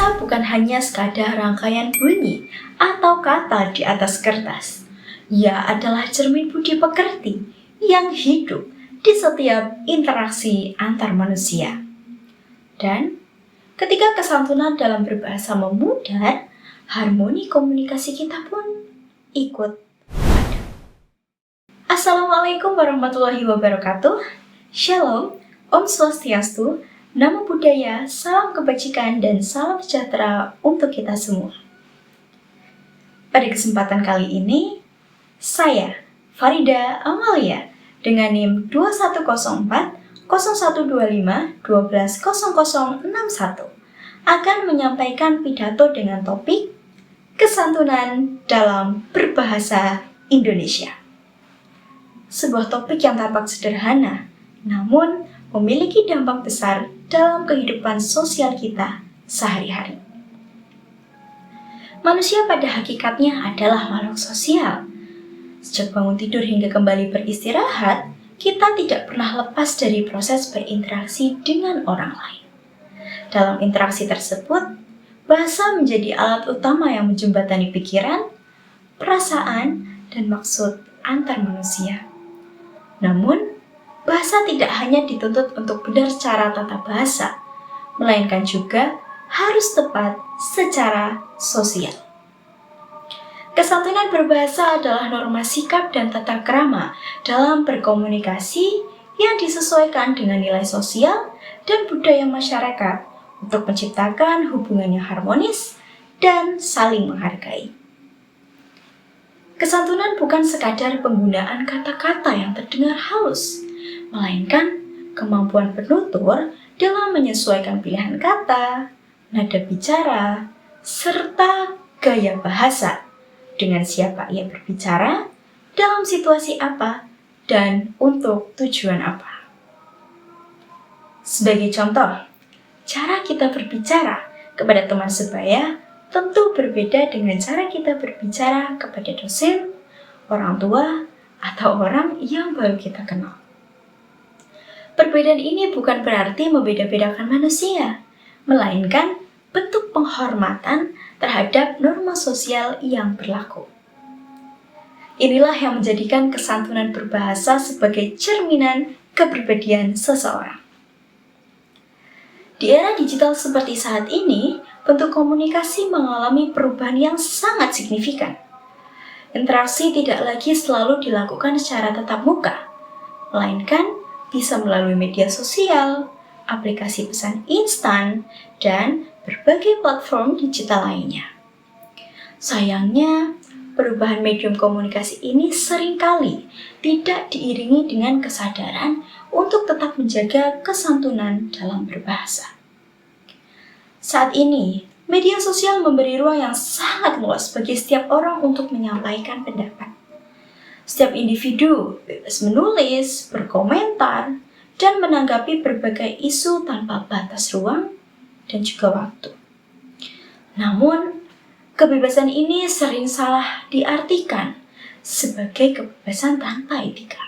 Bahasa bukan hanya sekadar rangkaian bunyi atau kata di atas kertas. Ia adalah cermin budi pekerti yang hidup di setiap interaksi antar manusia. Dan ketika kesantunan dalam berbahasa memudar, harmoni komunikasi kita pun ikut ada. Assalamualaikum warahmatullahi wabarakatuh. Shalom, Om Swastiastu, Namo Buddhaya, salam kebajikan dan salam sejahtera untuk kita semua. Pada kesempatan kali ini, saya, Farida Amalia, dengan NIM 2104 0125 120061 akan menyampaikan pidato dengan topik kesantunan dalam berbahasa Indonesia. Sebuah topik yang tampak sederhana, namun memiliki dampak besar dalam kehidupan sosial kita sehari-hari. Manusia pada hakikatnya adalah makhluk sosial. Sejak bangun tidur hingga kembali beristirahat, kita tidak pernah lepas dari proses berinteraksi dengan orang lain. Dalam interaksi tersebut, bahasa menjadi alat utama yang menjembatani pikiran, perasaan, dan maksud antar manusia. Namun, bahasa tidak hanya dituntut untuk benar secara tata bahasa, melainkan juga harus tepat secara sosial. Kesantunan berbahasa adalah norma sikap dan tata krama dalam berkomunikasi yang disesuaikan dengan nilai sosial dan budaya masyarakat untuk menciptakan hubungan yang harmonis dan saling menghargai. Kesantunan bukan sekadar penggunaan kata-kata yang terdengar halus, melainkan kemampuan penutur dalam menyesuaikan pilihan kata, nada bicara, serta gaya bahasa dengan siapa ia berbicara, dalam situasi apa, dan untuk tujuan apa. Sebagai contoh, cara kita berbicara kepada teman sebaya tentu berbeda dengan cara kita berbicara kepada dosen, orang tua, atau orang yang baru kita kenal. Perbedaan ini bukan berarti membeda-bedakan manusia, melainkan bentuk penghormatan terhadap norma sosial yang berlaku. Inilah yang menjadikan kesantunan berbahasa sebagai cerminan kepribadian seseorang. Di era digital seperti saat ini, bentuk komunikasi mengalami perubahan yang sangat signifikan. Interaksi tidak lagi selalu dilakukan secara tatap muka, melainkan bisa melalui media sosial, aplikasi pesan instan, dan berbagai platform digital lainnya. Sayangnya, perubahan medium komunikasi ini seringkali tidak diiringi dengan kesadaran untuk tetap menjaga kesantunan dalam berbahasa. Saat ini, media sosial memberi ruang yang sangat luas bagi setiap orang untuk menyampaikan pendapat. Setiap individu bebas menulis, berkomentar, dan menanggapi berbagai isu tanpa batas ruang dan juga waktu. Namun, kebebasan ini sering salah diartikan sebagai kebebasan tanpa etika.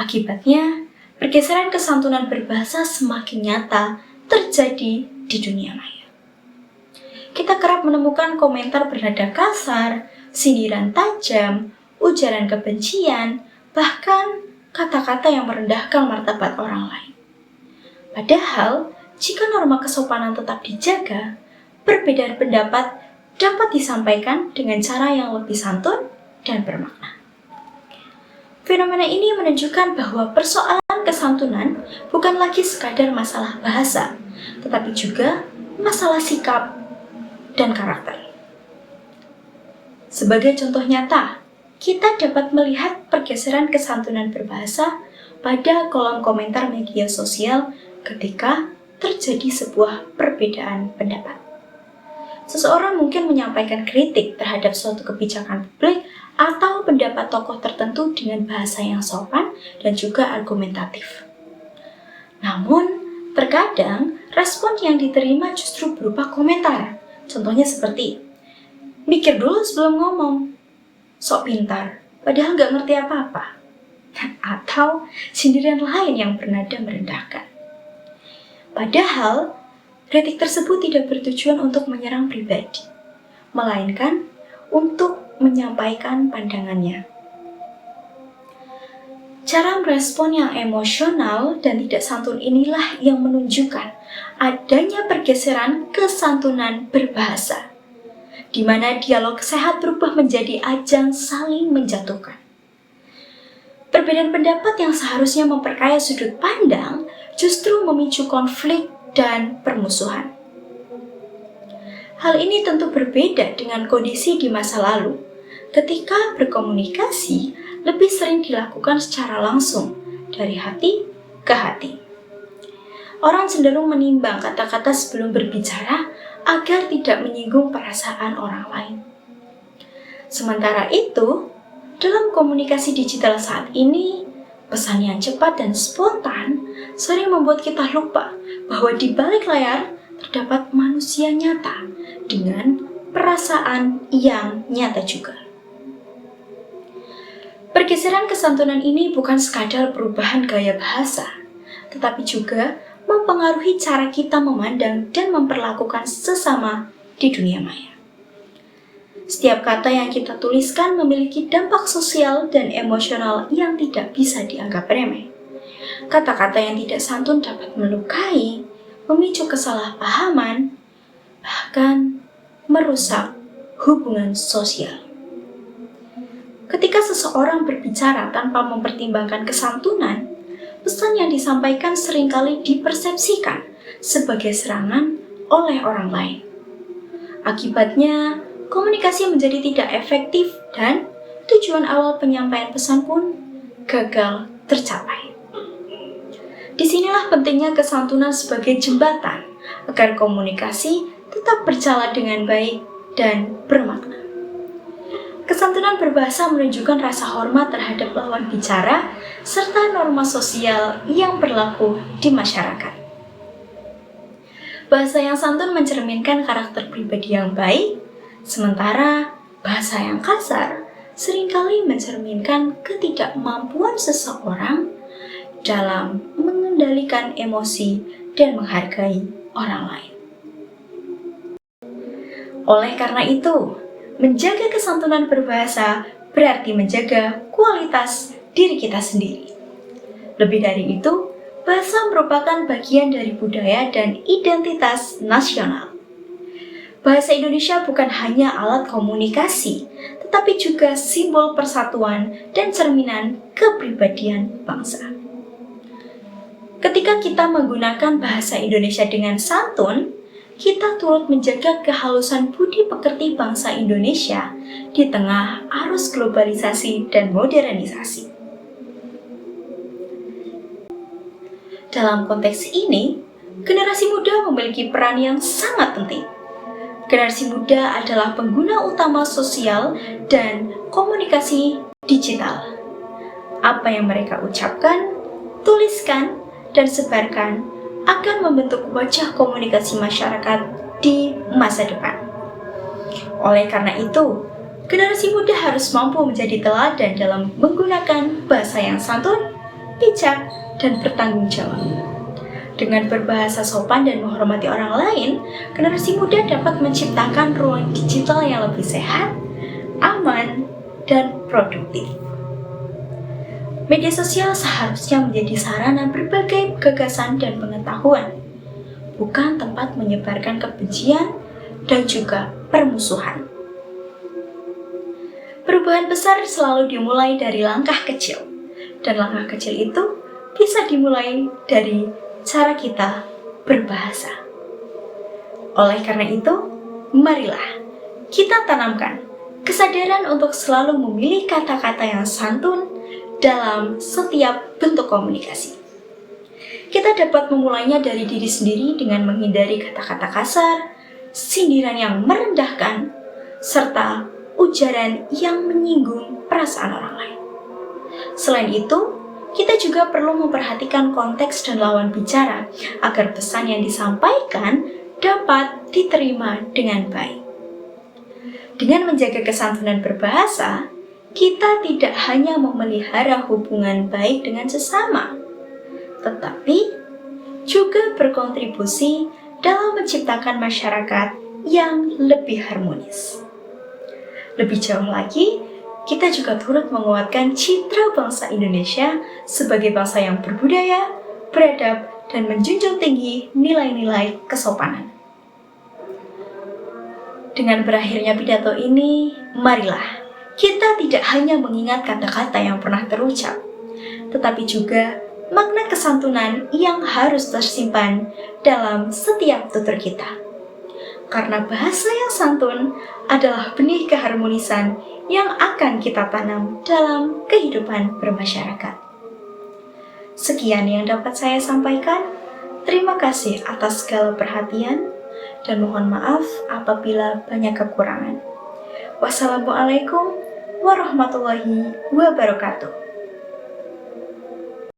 Akibatnya, pergeseran kesantunan berbahasa semakin nyata terjadi di dunia maya. Kita kerap menemukan komentar bernada kasar, sindiran tajam, ujaran kebencian, bahkan kata-kata yang merendahkan martabat orang lain. Padahal, jika norma kesopanan tetap dijaga, perbedaan pendapat dapat disampaikan dengan cara yang lebih santun dan bermakna. Fenomena ini menunjukkan bahwa persoalan kesantunan bukan lagi sekadar masalah bahasa, tetapi juga masalah sikap dan karakter. Sebagai contoh nyata, kita dapat melihat pergeseran kesantunan berbahasa pada kolom komentar media sosial ketika terjadi sebuah perbedaan pendapat. Seseorang mungkin menyampaikan kritik terhadap suatu kebijakan publik atau pendapat tokoh tertentu dengan bahasa yang sopan dan juga argumentatif. Namun, terkadang respon yang diterima justru berupa komentar. Contohnya seperti, mikir dulu sebelum ngomong, sok pintar, padahal nggak ngerti apa-apa. Atau sindiran lain yang bernada merendahkan. Padahal, Kritik tersebut tidak bertujuan untuk menyerang pribadi, melainkan untuk menyampaikan pandangannya. Cara merespon yang emosional dan tidak santun inilah yang menunjukkan adanya pergeseran kesantunan berbahasa, di mana dialog sehat berubah menjadi ajang saling menjatuhkan. Perbedaan pendapat yang seharusnya memperkaya sudut pandang justru memicu konflik dan permusuhan. Hal ini tentu berbeda dengan kondisi di masa lalu, ketika berkomunikasi lebih sering dilakukan secara langsung, dari hati ke hati. Orang cenderung menimbang kata-kata sebelum berbicara agar tidak menyinggung perasaan orang lain. Sementara itu, dalam komunikasi digital saat ini, pesan yang cepat dan spontan sering membuat kita lupa bahwa di balik layar terdapat manusia nyata dengan perasaan yang nyata juga. Pergeseran kesantunan ini bukan sekadar perubahan gaya bahasa, tetapi juga mempengaruhi cara kita memandang dan memperlakukan sesama di dunia maya. Setiap kata yang kita tuliskan memiliki dampak sosial dan emosional yang tidak bisa dianggap remeh. Kata-kata yang tidak santun dapat melukai, memicu kesalahpahaman, bahkan merusak hubungan sosial. Ketika seseorang berbicara tanpa mempertimbangkan kesantunan, pesan yang disampaikan seringkali dipersepsikan sebagai serangan oleh orang lain. Akibatnya, komunikasi menjadi tidak efektif dan tujuan awal penyampaian pesan pun gagal tercapai. Disinilah pentingnya kesantunan sebagai jembatan agar komunikasi tetap berjalan dengan baik dan bermakna. Kesantunan berbahasa menunjukkan rasa hormat terhadap lawan bicara serta norma sosial yang berlaku di masyarakat. Bahasa yang santun mencerminkan karakter pribadi yang baik, sementara bahasa yang kasar seringkali mencerminkan ketidakmampuan seseorang dalam mengendalikan emosi dan menghargai orang lain. Oleh karena itu, menjaga kesantunan berbahasa berarti menjaga kualitas diri kita sendiri. Lebih dari itu, bahasa merupakan bagian dari budaya dan identitas nasional. Bahasa Indonesia bukan hanya alat komunikasi, tetapi juga simbol persatuan dan cerminan kepribadian bangsa. Ketika kita menggunakan bahasa Indonesia dengan santun, kita turut menjaga kehalusan budi pekerti bangsa Indonesia di tengah arus globalisasi dan modernisasi. Dalam konteks ini, generasi muda memiliki peran yang sangat penting. Generasi muda adalah pengguna utama sosial dan komunikasi digital. Apa yang mereka ucapkan, tuliskan, dan sebarkan akan membentuk wajah komunikasi masyarakat di masa depan. Oleh karena itu, generasi muda harus mampu menjadi teladan dalam menggunakan bahasa yang santun, bijak, dan bertanggung jawab. Dengan berbahasa sopan dan menghormati orang lain, generasi muda dapat menciptakan ruang digital yang lebih sehat, aman, dan produktif. Media sosial seharusnya menjadi sarana berbagai gagasan dan pengetahuan, bukan tempat menyebarkan kebencian dan juga permusuhan. Perubahan besar selalu dimulai dari langkah kecil, dan langkah kecil itu bisa dimulai dari cara kita berbahasa. Oleh karena itu, marilah kita tanamkan kesadaran untuk selalu memilih kata-kata yang santun dalam setiap bentuk komunikasi. Kita dapat memulainya dari diri sendiri dengan menghindari kata-kata kasar, sindiran yang merendahkan, serta ujaran yang menyinggung perasaan orang lain. Selain itu, kita juga perlu memperhatikan konteks dan lawan bicara agar pesan yang disampaikan dapat diterima dengan baik. Dengan menjaga kesantunan berbahasa, kita tidak hanya memelihara hubungan baik dengan sesama, tetapi juga berkontribusi dalam menciptakan masyarakat yang lebih harmonis. Lebih jauh lagi, kita juga turut menguatkan citra bangsa Indonesia sebagai bangsa yang berbudaya, beradab, dan menjunjung tinggi nilai-nilai kesopanan. Dengan berakhirnya pidato ini, marilah kita tidak hanya mengingat kata-kata yang pernah terucap, tetapi juga makna kesantunan yang harus tersimpan dalam setiap tutur kita. Karena bahasa yang santun adalah benih keharmonisan yang akan kita tanam dalam kehidupan bermasyarakat. Sekian yang dapat saya sampaikan. Terima kasih atas segala perhatian dan mohon maaf apabila banyak kekurangan. Wassalamualaikum warahmatullahi wabarakatuh.